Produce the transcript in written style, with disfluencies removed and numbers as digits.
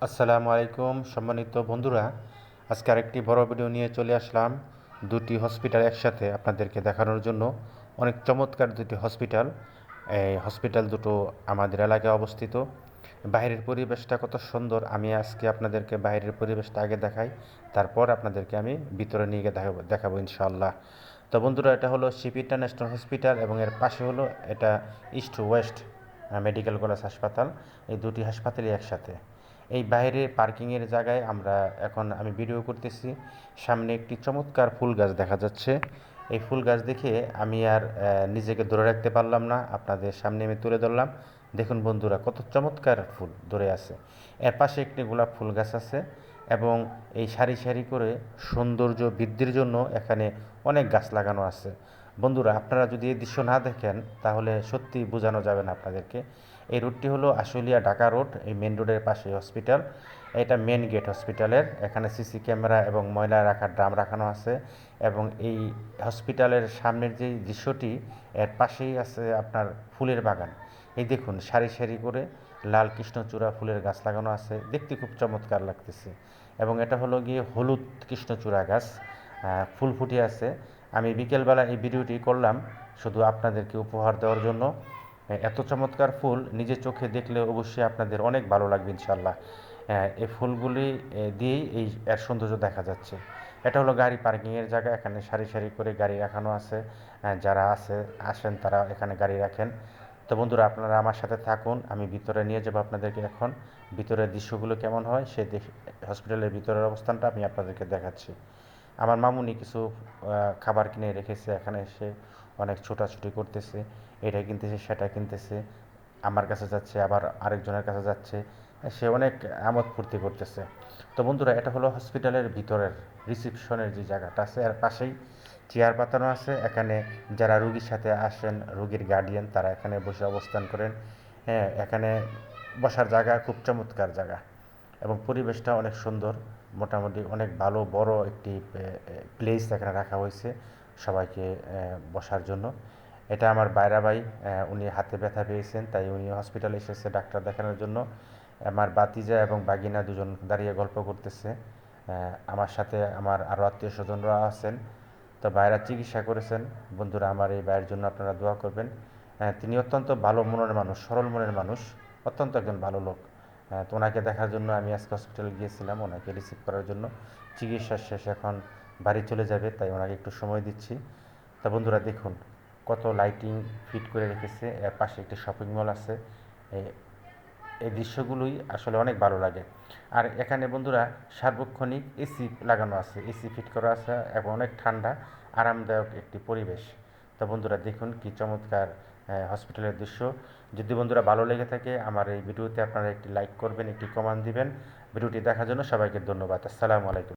আসসালামু আলাইকুম সম্মানিত বন্ধুরা। আজকে আরেকটি বড় ভিডিও নিয়ে চলে আসলাম দুটি হসপিটাল একসাথে আপনাদেরকে দেখানোর জন্য। অনেক চমৎকার দুটি হসপিটাল। এই হসপিটাল দুটো আমাদের এলাকায় অবস্থিত। বাইরের পরিবেশটা কত সুন্দর, আমি আজকে আপনাদেরকে বাইরের পরিবেশটা আগে দেখাই, তারপর আপনাদেরকে আমি ভিতরে নিয়ে গিয়ে দেখাবো ইনশাআল্লাহ। তো বন্ধুরা, এটা হলো শিপ ইন্টারন্যাশনাল হসপিটাল এবং এর পাশে হলো এটা ইস্ট ওয়েস্ট মেডিকেল কলেজ হাসপাতাল। এই দুটি হাসপাতালই একসাথে। এই বাইরে পার্কিংয়ের জায়গায় আমি ভিডিও করতেছি। সামনে একটি চমৎকার ফুল গাছ দেখা যাচ্ছে। এই ফুল গাছ দেখে আমি আর নিজেকে ধরে রাখতে পারলাম না, আপনাদের সামনে আমি তুলে ধরলাম। দেখুন বন্ধুরা, কত চমৎকার ফুল ধরে আছে। এর পাশে একটি গোলাপ ফুল গাছ আছে এবং এই সারি সারি করে সৌন্দর্য বৃদ্ধির জন্য এখানে অনেক গাছ লাগানো আছে। বন্ধুরা, আপনারা যদি এই দৃশ্য না দেখেন তাহলে সত্যি বোঝানো যাবে না আপনাদেরকে। এই রোডটি হলো আশুলিয়া ঢাকা রোড, এই মেন রোডের পাশে হসপিটাল। এটা মেন গেট হসপিটালের। এখানে সিসি ক্যামেরা এবং ময়লা রাখার ড্রাম রাখানো আছে এবং এই হসপিটালের সামনের যে দৃশ্যটি, এর পাশেই আছে আপনার ফুলের বাগান। এই দেখুন, সারি সারি করে লাল কৃষ্ণচূড়া ফুলের গাছ লাগানো আছে, দেখতে খুব চমৎকার লাগতেছে। এবং এটা হলো গিয়ে হলুদ কৃষ্ণচূড়া গাছ, ফুল ফুটে আছে। আমি বিকেলবেলা এই ভিডিওটি করলাম শুধু আপনাদেরকে উপহার দেওয়ার জন্য। এত চমৎকার ফুল নিজের চোখে দেখলে অবশ্যই আপনাদের অনেক ভালো লাগবে ইনশাল্লাহ। এই ফুলগুলি দিয়েই এর সৌন্দর্য দেখা যাচ্ছে। এটা হলো গাড়ি পার্কিংয়ের জায়গা, এখানে সারি সারি করে গাড়ি রাখানো আছে। যারা আসেন তারা এখানে গাড়ি রাখেন। তো বন্ধুরা, আপনারা আমার সাথে থাকুন, আমি ভিতরে নিয়ে যাবো আপনাদেরকে। এখন ভিতরের দৃশ্যগুলো কেমন হয় হসপিটালের ভিতরের অবস্থানটা আমি আপনাদেরকে দেখাচ্ছি। আমার মামুনি কিছু খাবার কিনে রেখেছে, এখানে এসে অনেক ছোটাছুটি করতেছে, এটা কিনতেছে সেটা কিনতেছে, আমার কাছে যাচ্ছে আবার আরেকজনের কাছে যাচ্ছে, সে অনেক আমোদ ফুর্তি করতেছে। তো বন্ধুরা, এটা হলো হসপিটালের ভিতরের রিসিপশনের যে জায়গাটা আছে, এর পাশেই চেয়ার পাতানো আছে। এখানে যারা রুগীর সাথে আসেন, রুগীর গার্ডিয়ান, তারা এখানে বসে অবস্থান করেন। হ্যাঁ, এখানে বসার জায়গা খুব চমৎকার জায়গা এবং পরিবেশটা অনেক সুন্দর। মোটামুটি অনেক ভালো বড় একটি প্লেস এখানে রাখা হয়েছে সবাইকে বসার জন্য। এটা আমার বাইরা ভাই, উনি হাতে ব্যথা পেয়েছেন, তাই উনি হসপিটালে এসেছে ডাক্তার দেখানোর জন্য। আমার বাতিজা এবং বাগিনা দুজন দাঁড়িয়ে গল্প করতেছে। আমার সাথে আমার আরও আত্মীয় স্বজনরা আছেন। তো ভাইরা চিকিৎসা করেছেন। বন্ধুরা, আমার এই ভাইয়ের জন্য আপনারা দোয়া করবেন। তিনি অত্যন্ত ভালো মনের মানুষ, সরল মনের মানুষ, অত্যন্ত একজন ভালো লোক। তো ওনাকে দেখার জন্য আমি আজকে হসপিটালে গিয়েছিলাম, ওনাকে রিসিভ করার জন্য। চিকিৎসা শেষ, এখন বাড়ি চলে যাবে, তাই ওনাকে একটু সময় দিচ্ছি। তা বন্ধুরা দেখুন, কত লাইটিং ফিট করে রেখেছে। এর পাশে একটি শপিং মল আছে। এই এই দৃশ্যগুলোই আসলে অনেক ভালো লাগে। আর এখানে বন্ধুরা সার্বক্ষণিক এসি লাগানো আছে, এসি ফিট করা আছে এবং অনেক ঠান্ডা আরামদায়ক একটি পরিবেশ। তো বন্ধুরা দেখুন কি চমৎকার হসপিটালের দৃশ্য। যদি বন্ধুরা ভালো লেগে থাকে আমার এই ভিডিওতে আপনারা একটি লাইক করবেন, একটি কমেন্ট দিবেন। ভিডিওটি দেখার জন্য সবাইকে ধন্যবাদ। আসসালামু আলাইকুম।